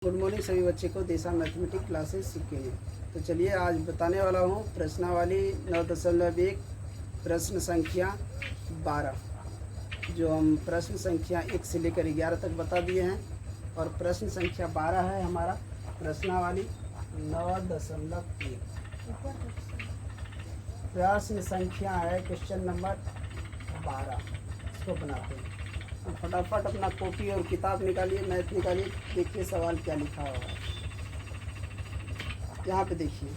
Good morning सभी बच्चे को दिशा मैथमेटिक्स क्लासेस सीखेंगे। तो चलिए आज बताने वाला हूँ प्रश्नावली 9.1 प्रश्न संख्या 12, जो हम प्रश्न संख्या 1 से लेकर 11 तक बता दिए हैं। और प्रश्न संख्या 12 है हमारा प्रश्नावली 9.1। प्रश्न संख्या है क्वेश्चन नंबर 12। इसको बनाते हैं। फटाफट अपना कॉपी और किताब निकालिए, मैथ निकालिए, देखिए सवाल क्या लिखा हुआ है। यहाँ पे देखिए,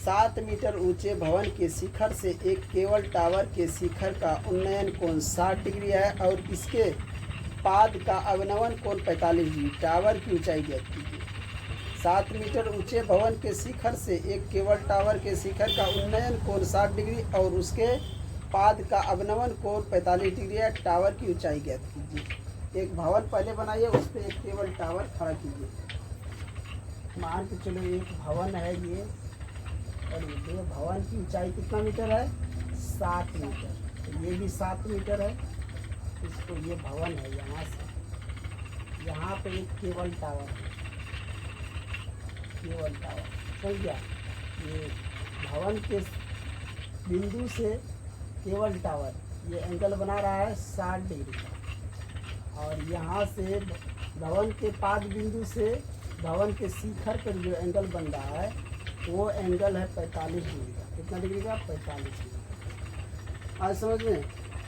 7 मीटर ऊंचे भवन के शिखर से एक केबल टावर के शिखर का उन्नयन कोण 60 डिग्री है और इसके पाद का अवनमन कोण 45 डिग्री। टावर की ऊंचाई ज्ञात कीजिए। 7 मीटर ऊंचे भवन के शिखर से एक केबल टावर के शिखर का उन्नयन कोण 60 डिग्री और उसके पाद का अवनमन कोण 45 डिग्री है। टावर की ऊंचाई ज्ञात कीजिए। एक भवन पहले बनाइए, उस पर एक केबल टावर खड़ा कीजिए। मान के चलो एक भवन है ये, और ये भवन की ऊंचाई कितना मीटर है? 7 मीटर। तो ये भी 7 मीटर है। इसको ये भवन है, यहाँ से यहाँ पे एक केबल टावर है। केबल टावर समझ गया? ये भवन के बिंदु से केबल टावर ये एंगल बना रहा है 60 डिग्री का, और यहाँ से भवन के पाद बिंदु से भवन के शिखर पर जो एंगल बन रहा है वो एंगल है 45 डिग्री का। कितना डिग्री का? 45 डिग्री। आज समझ में,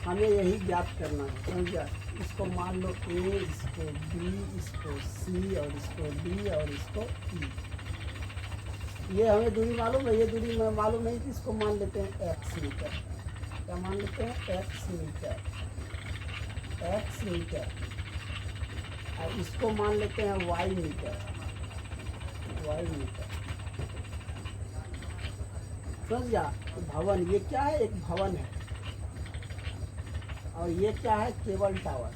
हमें यही ज्ञात करना है। समझ गया? इसको मान लो ए, इसको बी, इसको सी, और इसको डी, और इसको ई। ये हमें दूरी मालूम है, ये दूरी मालूम नहीं थी। इसको मान लेते हैं एक्स मीटर। क्या मान लेते हैं? X metre. X metre. और इसको मान लेते हैं वाई मीटर। Y metre. समझ गया? तो भवन ये क्या है? एक भवन है। और ये क्या है? Cable tower.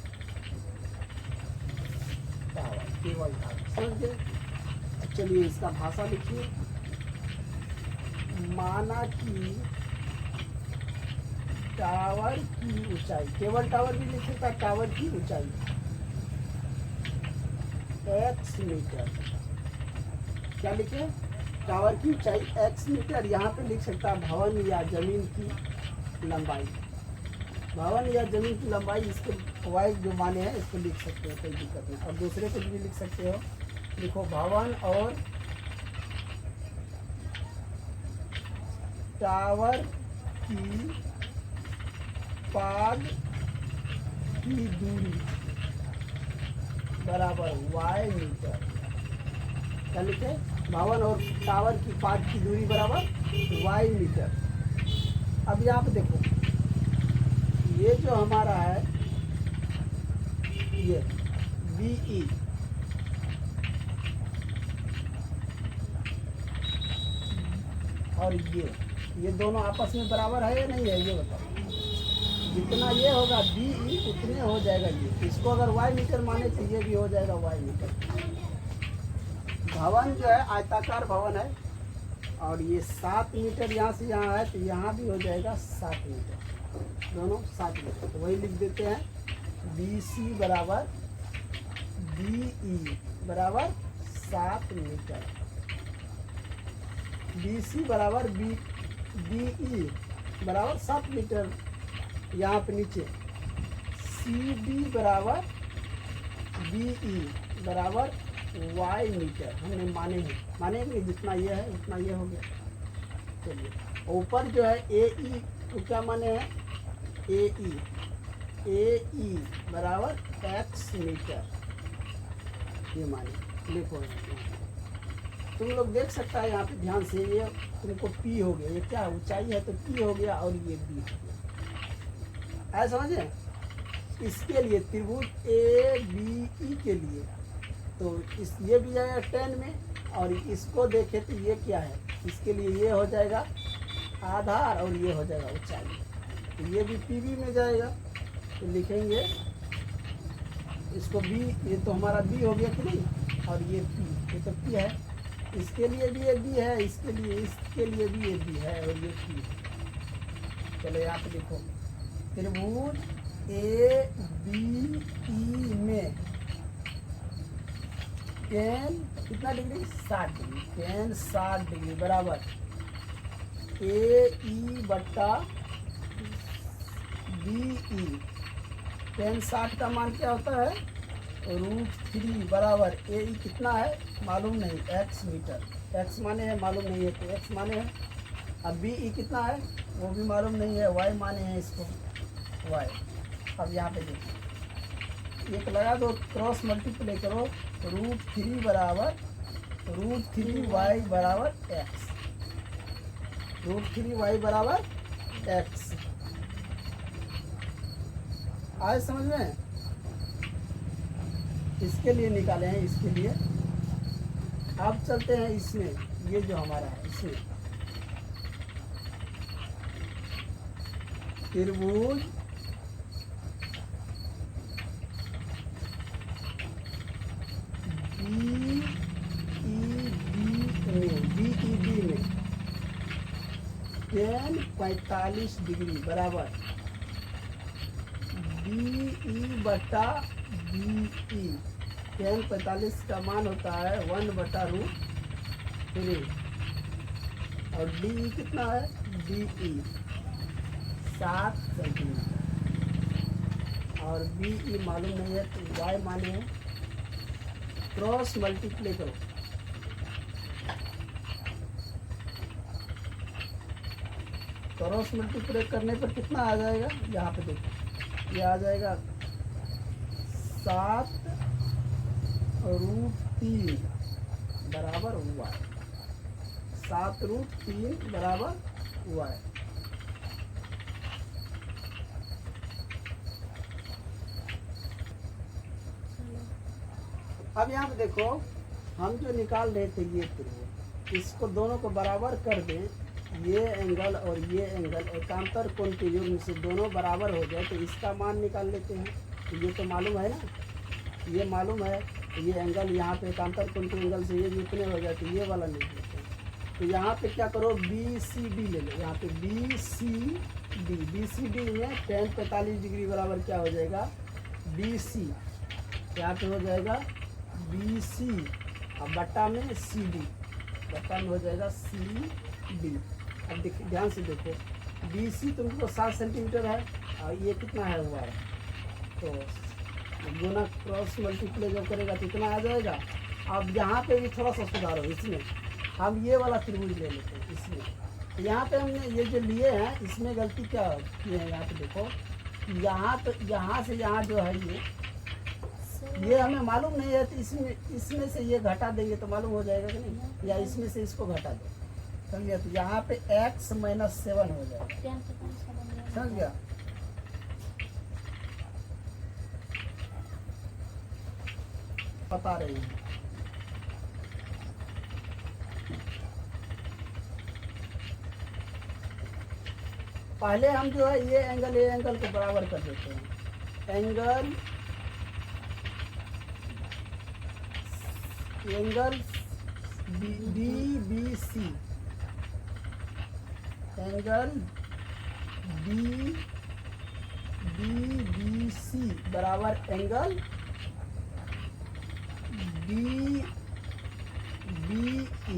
Tower, cable tower. समझ गए? चलिए इसका भाषा लिखिए। माना कि टावर की ऊंचाई, केबल टावर भी लिख सकता है, टावर की ऊंचाई x मीटर। क्या लिखे? टावर की ऊंचाई x मीटर। यहाँ पे लिख सकता है भवन या जमीन की लंबाई। भवन या जमीन की लंबाई, इसके वाइज जो माने हैं इसको लिख सकते हो, कोई दिक्कत नहीं। और दूसरे कुछ भी लिख सकते हो। लिखो भवन और टावर की पाद की दूरी बराबर y मीटर। क्या लिखे? भवन और टावर की पाद की दूरी बराबर y मीटर। अब यहाँ पे देखो, ये जो हमारा है ये BE, और ये दोनों आपस में बराबर है या नहीं है? ये बताओ। जितना ये होगा BE उतने हो जाएगा ये। इसको अगर y मीटर माने तो ये भी हो जाएगा y मीटर। भवन जो है आयताकार भवन है, और ये 7 मीटर यहाँ से यहाँ है, तो यहाँ भी हो जाएगा 7 मीटर। दोनों 7 मीटर। तो वही लिख देते हैं BC बराबर BE बराबर 7 मीटर। BC बराबर BE बराबर 7 मीटर। यहाँ पे नीचे CD बराबर BE बराबर y मीटर। हमने माने नहीं, जितना ये है उतना ये हो गया। चलिए ऊपर जो है AE तो क्या माने हैं? AE बराबर x मीटर। ये माने लिखो। तुम लोग देख सकता है यहाँ पे ध्यान से, ये तुमको P हो गया। ये क्या ऊंचाई है? तो P हो गया, और ये B हो गया। ऐसा समझे? इसके लिए त्रिभुज ABE के लिए तो ये भी जाएगा 10 में, और इसको देखें तो ये क्या है? इसके लिए ये हो जाएगा आधार, और ये हो जाएगा ऊंचाई। तो ये भी PB में जाएगा। तो लिखेंगे इसको B। ये तो हमारा B हो गया कि नहीं? और ये P, ये तो P है। इसके लिए भी ये B है, इसके लिए भी ये B है, और ये P है। चलो यहाँ पे देखो, त्रिभुज ABE में टेन कितना डिग्री 60 डिग्री, टेन 60 डिग्री बराबर ए ई बट्टा बी ई। टेन 60 का मान क्या होता है √3 बराबर ए ई कितना है मालूम नहीं, एक्स मीटर, एक्स माने है मालूम नहीं है तो एक्स माने है। अब बी ई कितना है वो भी मालूम नहीं है, वाई माने हैं इसको वाई। अब यहाँ पे देखो एक लगा दो, क्रॉस मल्टीप्लाई करो, √3 बराबर √3 वाई बराबर एक्स, √3 वाई बराबर एक्स। आए समझ में? इसके लिए निकाले हैं, इसके लिए। अब चलते हैं इसमें, ये जो हमारा है इसमें त्रिभुज बीईडी में टेन 45 डिग्री बराबर बीई बटा बीई। टेन 45 का मान होता है 1/√3 और डी कितना है डीई 7 सेंटीमीटर और बीई मालूम नहीं है तो वाई माने है। क्रॉस मल्टीप्लाई करो, क्रॉस मल्टीप्लाई करने पर कितना आ जाएगा यहाँ पे देखो, ये आ जाएगा 7√3 बराबर वाई, 7√3 बराबर वाई। अब यहाँ पे देखो हम जो निकाल रहे थे ये त्रिभुज, इसको दोनों को बराबर कर दें, ये एंगल और ये एंगल एकांतर कोण के युग्म से दोनों बराबर हो जाए तो इसका मान निकाल लेते हैं। तो ये तो मालूम है ना, ये मालूम है, ये एंगल यहाँ पे एकांतर कोण के एंगल से ये जितने हो जाए तो ये वाला लिख लेते हैं। तो यहाँ पे क्या करो बी सी डी ले लो, यहाँ पे बी सी डी में टेन 45 डिग्री बराबर क्या हो जाएगा बी सी, यहाँ पे हो जाएगा बी सी और बट्टा में सी डी, बट्टा में हो जाएगा सी डी। अब देखिए ध्यान से देखो बी सी तुमको 7 सेंटीमीटर है और ये कितना है हुआ है, तो गुना क्रॉस मल्टीप्लाई जब करेगा तो इतना आ जाएगा। अब यहाँ पे भी थोड़ा सा सुधारो, इसमें हम ये वाला त्रिभुज ले लेते हैं। इसमें यहाँ पे हमने ये जो लिए हैं इसमें गलती क्या की है, यहाँ पे देखो यहाँ तो यहाँ से यहाँ जो है ये हमें मालूम नहीं है, तो इसमें से ये घटा देंगे तो मालूम हो जाएगा कि नहीं, या इसमें से इसको घटा दो, समझिए। तो यहाँ पे x - 7 हो जाएगा, समझ गया। बता रहे हैं पहले हम जो है ये एंगल को बराबर कर देते हैं। Angle B C, angle B C बराबर एंगल बी ई।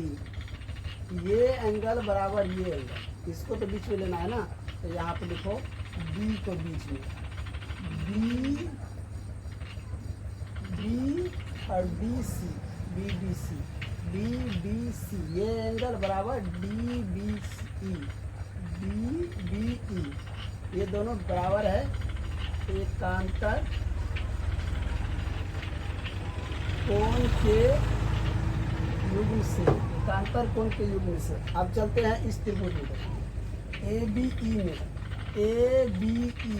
ये एंगल बराबर ये एंगल, इसको तो बीच में लेना है ना, तो यहाँ पे लिखो बी को बीच में, बी और D C, B D C, ये एंगल बराबर डी बी ई, ये दोनों बराबर है एकांतर कोण के युग्म से, एकांतर कोण के युग्म से। अब चलते हैं इस त्रिभुज में, ए बी ई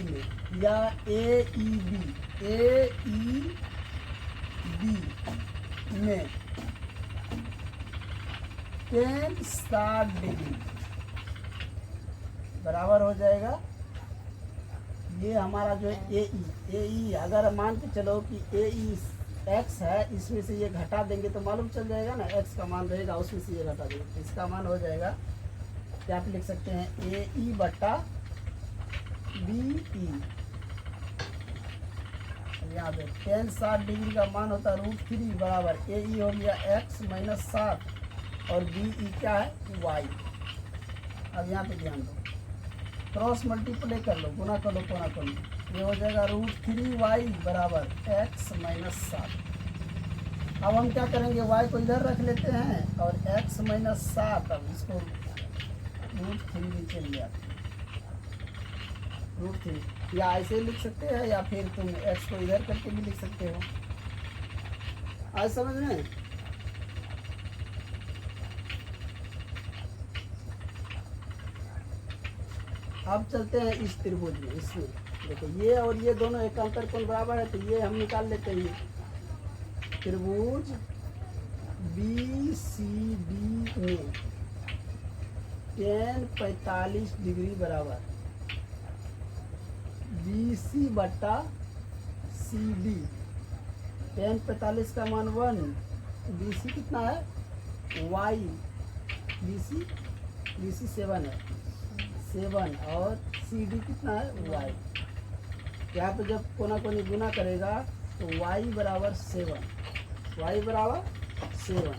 में या ए ई बी में टेन 60 डिग्री बराबर हो जाएगा। ये हमारा जो है ए ई, अगर मान के चलो कि ए ई एक्स है, इसमें से ये घटा देंगे तो मालूम चल जाएगा ना, एक्स का मान रहेगा उसमें से ये घटा देंगे तो इसका मान हो जाएगा क्या आप लिख सकते हैं ए ई बट्टा बी ई। यहाँ पे टेन 60 डिग्री का मान होता है √3 बराबर ए ई हो गया x माइनस 7 और बी ई क्या है y। अब यहाँ पे ध्यान दो, क्रॉस मल्टीप्लाई कर लो, गुना कर लो, कोना कर लो, ये हो जाएगा √3y बराबर x माइनस 7। अब हम क्या करेंगे, y को इधर रख लेते हैं और x माइनस 7, अब इसको √3 नीचे ले आते हैं, √3 या ऐसे लिख सकते हैं या फिर तुम x को इधर करके भी लिख सकते हो। आज समझ में? अब चलते हैं इस त्रिभुज में, इसमें देखो ये और ये दोनों एक अंतर कोण बराबर है, तो ये हम निकाल लेते हैं। त्रिभुज BCD में tan 45 डिग्री बराबर BC बट्टा CD। tan 45 का मान 1, BC कितना है y, BC 7 है, 7 और CD कितना है y। यहाँ पे जब कोना कोनी गुना करेगा तो y बराबर 7, y बराबर 7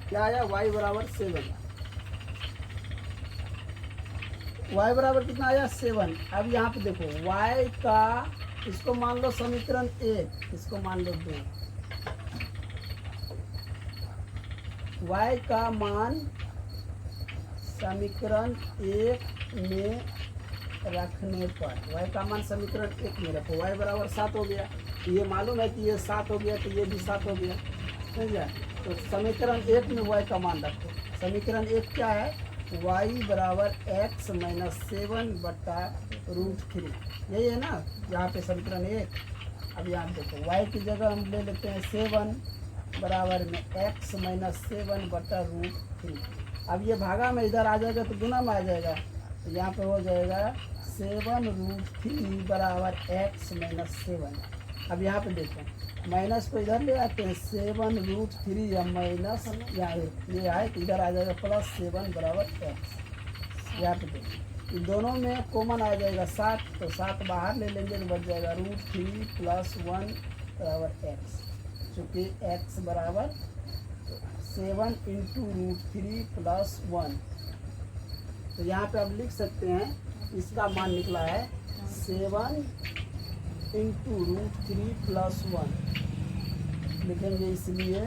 क्या आया, y बराबर 7, y बराबर कितना आया 7। अब यहाँ पे देखो y का, इसको मान लो समीकरण 1, इसको मान लो 2, y का मान समीकरण 1 में रखने पर, y का मान समीकरण 1 में रखो, y बराबर 7 हो गया, ये मालूम है कि ये 7 हो गया तो ये भी 7 हो गया, समझ गया। तो समीकरण 1 में y का मान रखो, समीकरण 1 क्या है, y बराबर x माइनस 7 बट्टा √3, यही है ना यहाँ पे समीकरण 1। अब यहाँ देखो y की जगह हम ले लेते हैं 7 बराबर में x माइनस 7 बट्टा √3। अब ये भागा में इधर आ जाएगा तो गुना में आ जाएगा, तो यहाँ पे हो जाएगा 7√3 बराबर x माइनस 7। अब यहाँ पे देखो माइनस को इधर ले आते हैं, 7√3 या माइनस यहाँ ये आए तो इधर आ जाएगा +7 बराबर x। यहाँ पे देखो इन दोनों में कॉमन आ जाएगा 7, तो 7 बाहर ले लेंगे तो बच जाएगा √3 + 1 बराबर x, चूँकि x बराबर 7 × √3 + 1। तो यहाँ पे आप लिख सकते हैं, इसका मान निकला है 7 × √3 + 1 लिखेंगे, इसलिए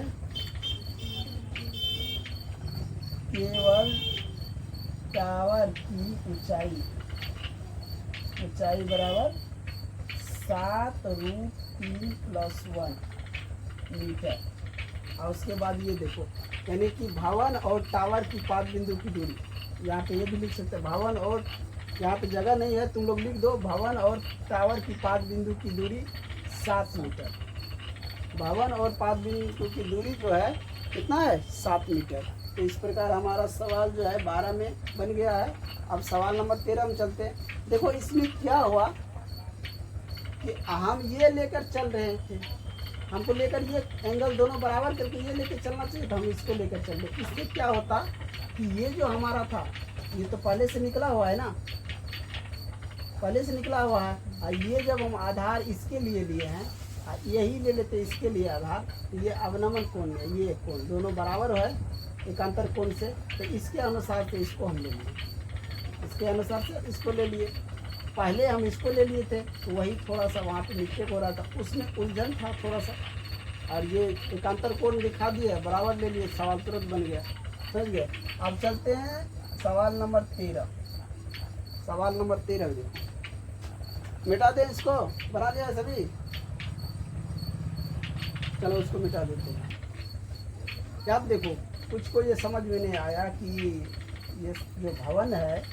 केवल टावर की ऊंचाई बराबर 7√3 + 1 मीटर। और उसके बाद ये देखो, यानी कि भवन और टावर की पाद बिंदु की दूरी, यहाँ पे ये भी लिख सकते हैं भवन और, यहाँ पे जगह नहीं है तुम लोग लिख दो, भवन और टावर की पाद बिंदु की दूरी 7 मीटर। भवन और पाद बिंदु की दूरी जो है कितना है 7 मीटर। तो इस प्रकार हमारा सवाल जो है 12 में बन गया है। अब सवाल नंबर 13 में चलते हैं। देखो इसमें क्या हुआ कि हम ये लेकर चल रहे थे, हमको लेकर ये एंगल दोनों बराबर करके ये लेकर चलना चाहिए था, हम इसको लेकर चल रहे। इससे क्या होता कि ये जो हमारा था ये तो पहले से निकला हुआ है ना, पहले से निकला हुआ है, और ये जब हम आधार इसके लिए लिए हैं, यही ले लेते इसके लिए आधार, तो ये अवनमन कोण है, ये कोण दोनों बराबर है एकांतर कोण से, तो इसके अनुसार से इसको हम ले लिए, इसके अनुसार से इसको ले लिए। पहले हम इसको ले लिए थे तो वही थोड़ा सा वहाँ पे मिस्टेक हो रहा था, उसमें उलझन था थोड़ा सा, और ये एकांतर कोण दिखा दिया, बराबर ले लिए, सवाल तुरंत बन गया, समझ गए। अब चलते हैं सवाल नंबर 13। सवाल नंबर 13 देखो, मिटा दें इसको, बना दिया सभी, चलो उसको मिटा देते हैं। क्या आप देखो कुछ को ये समझ में नहीं आया कि ये जो भवन है,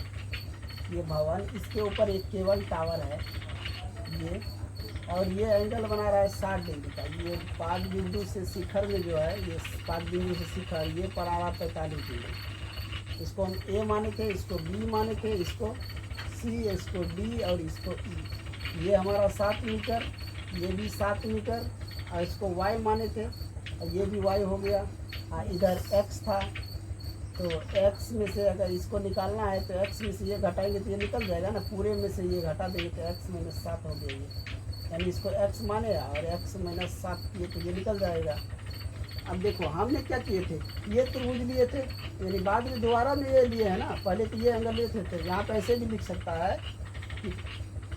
ये भवन, इसके ऊपर एक केबल टावर है ये, और ये एंगल बना रहा है 60 डिग्री का। ये पाद बिंदु से शिखर में जो है, ये पाद बिंदु से शिखर ये पर आ रहा 45 डिग्री। इसको हम ए माने थे, इसको बी माने थे, इसको सी, इसको डी और इसको ई। ये हमारा 7 मीटर, ये भी 7 मीटर, और इसको वाई माने थे, और ये भी वाई हो गया। इधर एक्स था, तो x में से अगर इसको निकालना है तो x में से ये घटाएंगे तो ये निकल जाएगा ना, पूरे में से ये घटा देंगे तो x माइनस 7 हो गया ये, यानी इसको x माने और x माइनस 7 किए तो ये निकल जाएगा। अब देखो हमने क्या किए थे, ये त्रिभुज लिए थे, यानी बाद में दोबारा में ये लिए है ना, पहले तो ये एंगल लिए थे। यहाँ पे ऐसे भी लिख सकता है कि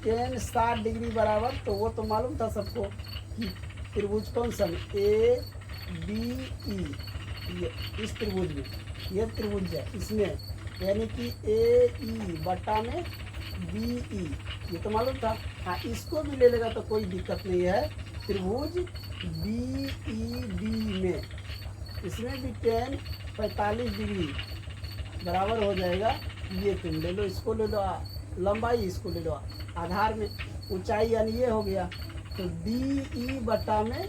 tan 60 डिग्री बराबर, तो वो तो मालूम था सबको कि त्रिभुज कौन सा ए बी ई, ये इस त्रिभुज में ये त्रिभुज है इसमें, यानी कि ए ई बट्टा में बी ई, ये तो मालूम था। हाँ, इसको भी ले लेगा तो कोई दिक्कत नहीं है। त्रिभुज बी ई बी में इसमें भी tan 45 डिग्री बराबर हो जाएगा। ये तुम ले लो, इसको ले लो लंबाई, इसको ले लो आधार में ऊंचाई, यानी ये हो गया। तो डी ई बटा में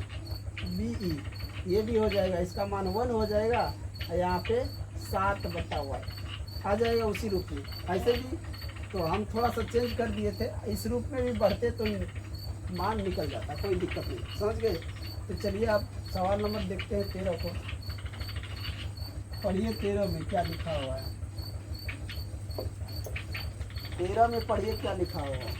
बी ई, ये भी हो जाएगा, इसका मान 1 हो जाएगा। और यहाँ पे 7 बटा वाई आ जाएगा उसी रूप में। ऐसे भी तो हम थोड़ा सा चेंज कर दिए थे, इस रूप में भी बढ़ते तो मान निकल जाता, कोई दिक्कत नहीं, समझ गए। तो चलिए अब सवाल नंबर देखते हैं 13 को। पढ़िए 13 में क्या लिखा हुआ है, 13 में पढ़िए क्या लिखा हुआ है।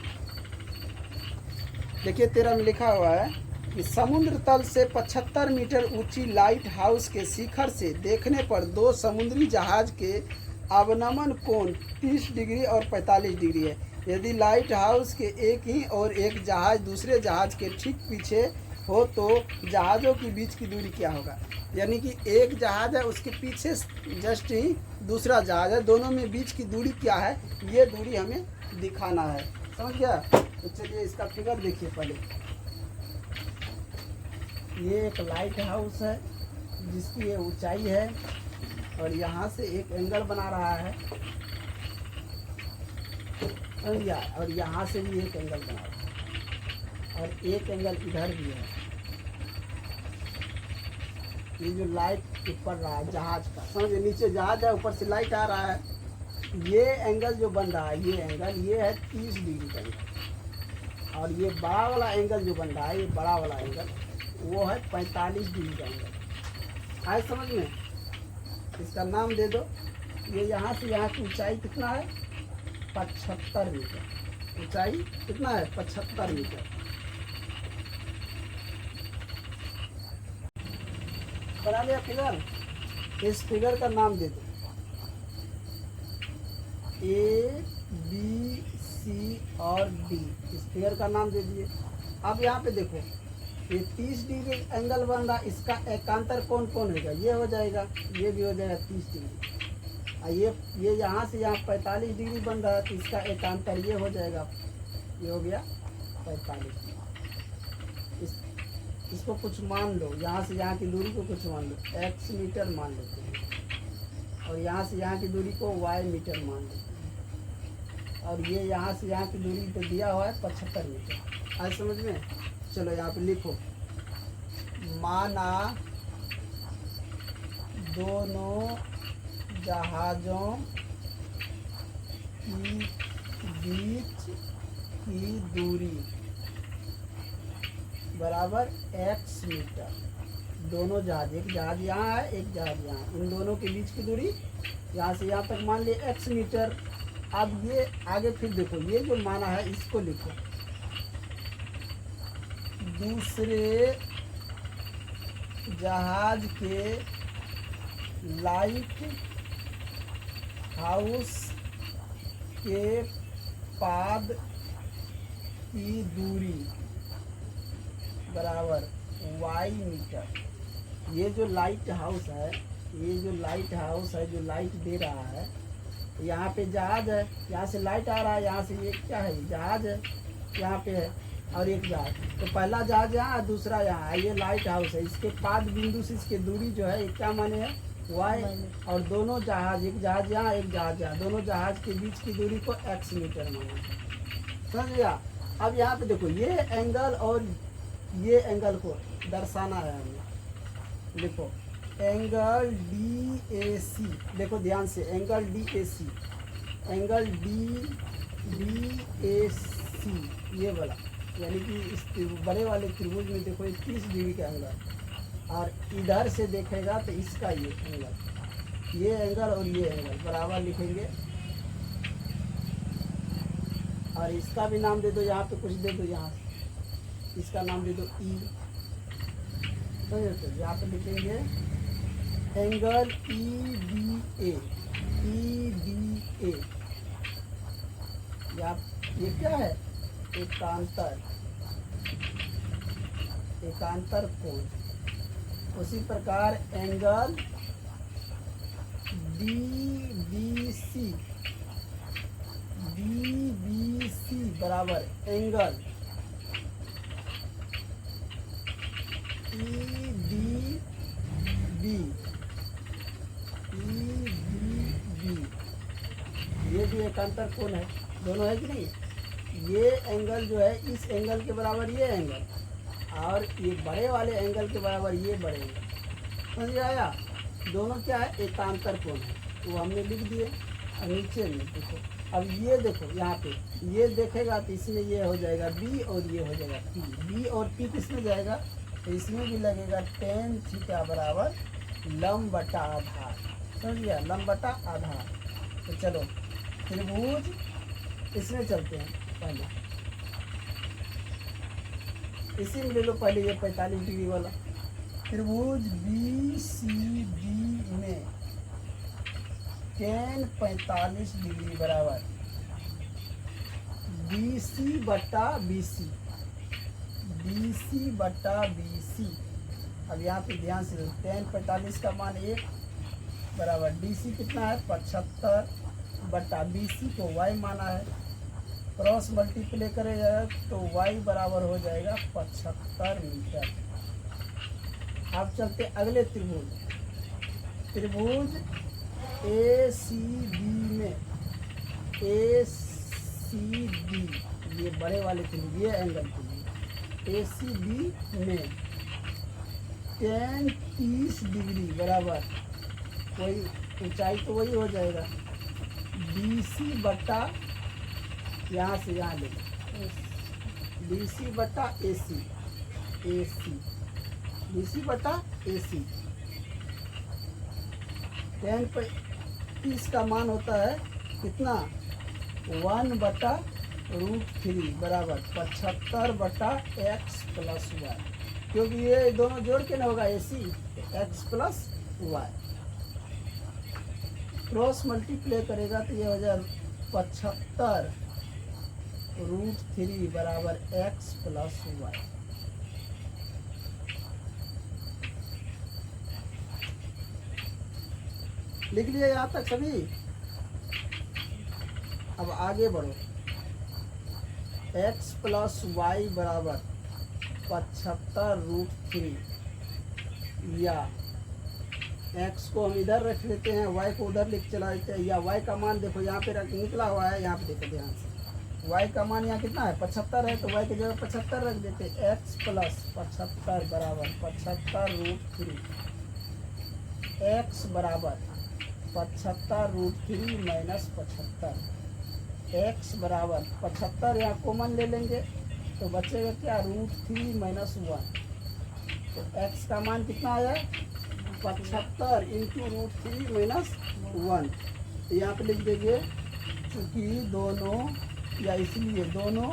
देखिए 13 में लिखा हुआ है कि समुद्र तल से 75 मीटर ऊंची लाइट हाउस के शिखर से देखने पर 2 समुद्री जहाज के अवनमन कोण 30 डिग्री और 45 डिग्री है। यदि लाइट हाउस के एक ही और एक जहाज दूसरे जहाज के ठीक पीछे हो तो जहाज़ों के बीच की दूरी क्या होगा। यानी कि एक जहाज है, उसके पीछे जस्ट ही दूसरा जहाज है, दोनों में बीच की दूरी क्या है, ये दूरी हमें दिखाना है, समझ गया। तो चलिए इसका फिगर देखिए पहले। ये एक लाइट हाउस है जिसकी ये ऊंचाई है, और यहाँ से एक एंगल बना रहा है, और यहाँ से भी एक एंगल बना रहा है, और एक एंगल इधर भी है। ये जो लाइट ऊपर रहा है जहाज का, समझे, नीचे जहाज है, ऊपर से लाइट आ रहा है। ये एंगल जो बन रहा है, ये एंगल ये है 30 डिग्री का एंगल, और ये बड़ा वाला एंगल जो बन रहा है, ये बड़ा वाला एंगल वो है 45 डिग्री का एंगल। आए समझ में, इसका नाम दे दो। ये यहाँ से यहाँ की ऊंचाई कितना है, 75 मीटर। ऊंचाई कितना है, 75 मीटर। बना लिया फिगर। इस फिगर का नाम दे दो ए बी सी और डी, इस फिगर का नाम दे दिए। अब यहाँ पे देखो, ये 30 डिग्री एंगल बन रहा, इसका एकांतर कौन कौन होगा, ये हो जाएगा, ये भी हो जाएगा 30 डिग्री। और ये यहाँ से यहाँ 45 डिग्री बन रहा है, तो इसका एकांतर ये हो जाएगा, ये हो गया 45 डिग्री। इसको कुछ मान लो, यहाँ से यहाँ की दूरी को कुछ मान लो, x मीटर मान लेते हैं, और यहाँ से यहाँ की दूरी को y मीटर मान लेते हैं, और ये यहाँ से यहाँ की दूरी तो दिया हुआ है 75 मीटर। आज समझ में। चलो यहाँ पे लिखो, माना दोनों जहाज़ों की बीच की दूरी बराबर x मीटर। दोनों जहाज, एक जहाज यहाँ है, एक जहाज यहाँ, इन दोनों के बीच की दूरी यहाँ से यहाँ तक मान लिए x मीटर। अब ये आगे फिर देखो, ये जो माना है इसको लिखो, दूसरे जहाज के लाइट हाउस के पाद की दूरी बराबर y मीटर। ये जो लाइट हाउस है, ये जो लाइट हाउस है, जो लाइट दे रहा है, यहाँ पे जहाज है, यहाँ से लाइट आ रहा है, यहाँ से ये क्या है, जहाज है, यहाँ पे है, और एक जहाज। तो पहला जहाज यहाँ, दूसरा यहाँ है, ये लाइट हाउस है, इसके पाद बिंदु से इसके दूरी जो है, ये क्या माने है, y। और दोनों जहाज, एक जहाज यहाँ, एक जहाज यहाँ, दोनों जहाज के बीच की दूरी को x मीटर माना, समझ गया। अब यहाँ पे देखो, ये एंगल और ये एंगल को दर्शाना है हमें। लिखो एंगल डी ए सी, देखो ध्यान से, angle D A C, angle D A C, ये वाला, यानी कि इस बड़े वाले त्रिभुज में देखो 30 डिग्री का एंगल, और इधर से देखेगा तो इसका ये एंगल ये एंगल और ये एंगल बराबर लिखेंगे। और इसका भी नाम दे दो, यहाँ पे कुछ दे दो, यहाँ इसका नाम दे दो ई। तो यहाँ पे लिखेंगे angle E D A, E D A. ये क्या है? एकांतर कोण। उसी प्रकार एंगल डी बी सी बराबर एंगल ई डी बी, ये भी एकांतर कोण है, दोनों है कि नहीं? ये एंगल जो है इस एंगल के बराबर ये एंगल, और ये बड़े वाले एंगल के बराबर ये बड़े एंगल। समझ आया? दोनों क्या है? एकांतर कोण है। वो हमने लिख दिए। और नीचे में देखो, अब ये देखो यहाँ पे ये देखेगा तो इसमें ये हो जाएगा बी और ये हो जाएगा पी। बी और पी किसमें जाएगा? तो इसमें भी लगेगा tan थीटा बराबर लंब बटा आधार। समझ गया? लंब बटा आधार। तो चलो त्रिभुज इसमें चलते हैं। पहले इसी में ले लो, पहले ये 45 डिग्री वाला त्रिभुज बी सी डी में tan 45 डिग्री बराबर बी सी बटा बी सी, बी सी। अब यहाँ पे ध्यान से tan 45 का मान 1 बराबर डी सी कितना है? 75 बटा बी सी को y माना है। क्रॉस मल्टीप्लाई करेगा तो y बराबर हो जाएगा 75 मीटर। अब चलते अगले त्रिभुज ए सी डी में, ए सी डी, ये बड़े वाले त्रिभुज, ये एंगल त्रिभुज ए सी डी में tan 30 डिग्री बराबर, कोई ऊंचाई तो वही हो जाएगा बी सी बटा, यहाँ से यहाँ ले बी सी बटा ए सी, बी सी बटा ए सी। tan 30 का मान होता है कितना? 1 बटा √3 बराबर 75 बटा x प्लस वाई, क्योंकि ये दोनों जोड़ के ना होगा A C, x plus y. Cross multiply करेगा तो ये हो जाएगा 75 √3 बराबर x प्लस वाई। लिख लिया यहाँ तक सभी? अब आगे बढ़ो। x प्लस वाई बराबर 75 √3, या x को हम इधर रख लेते हैं, y को उधर लिख चला देते हैं। या y का मान देखो यहाँ पे निकला हुआ है, यहाँ पे देखो ध्यान से। y का मान यहाँ कितना है? 75 है, तो y की जगह 75 रख देते। x प्लस 75 बराबर 75 √3, x बराबर 75 √3 माइनस 75, x बराबर 75 यहाँ कॉमन ले लेंगे तो बचेगा क्या? √3 माइनस 1। तो x का मान कितना आया? 75 इंटू √3 माइनस 1। यहाँ पे लिख देंगे, चूँकि दोनों या इसलिए दोनों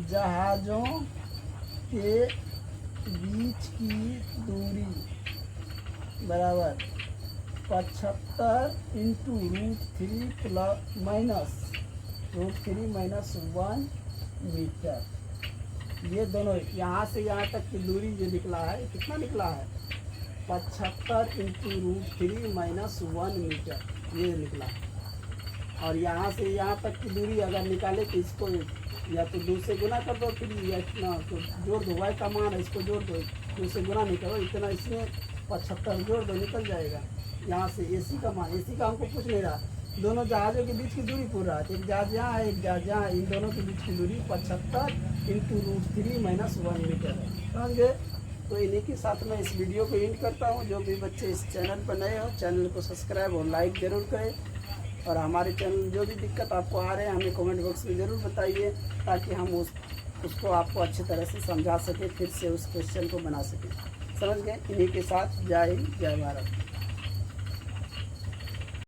जहाज़ों के बीच की दूरी बराबर 75 into √3 plus minus √3 minus 1 metre. ये दोनों यहाँ से यहाँ तक की दूरी जो निकला है, कितना निकला है? 75 इंटू √3 माइनस 1 मीटर, ये निकला। और यहाँ से यहाँ तक की दूरी अगर निकाले तो इसको या तो 2 से गुना कर दो, फिर या इतना तो जोड़ दो, y का मान है इसको जोड़ दो, 2 से गुना नहीं करो, इतना इसमें 75 जोड़ दो, निकल जाएगा। यहाँ से AC का मान, AC का हमको पूछ नहीं रहा, दोनों जहाज़ों के बीच की दूरी पूछ रहा है। एक जहाज़ यहाँ है, एक जहाज़ यहाँ है, इन दोनों के बीच की दूरी 75 इंटू √3 माइनस 1 मीटर है। समझ गए? तो इन्हीं के साथ मैं इस वीडियो को एंड करता हूँ। जो भी बच्चे इस चैनल पर नए हो, चैनल को सब्सक्राइब और लाइक ज़रूर करें। और हमारे चैनल जो भी दिक्कत आपको आ रहे हैं हमें कमेंट बॉक्स में ज़रूर बताइए, ताकि हम उसको आपको अच्छी तरह से समझा सकें, फिर से उस क्वेश्चन को बना सकें। समझ गए? इन्हीं के साथ जय हिंद, जय भारत।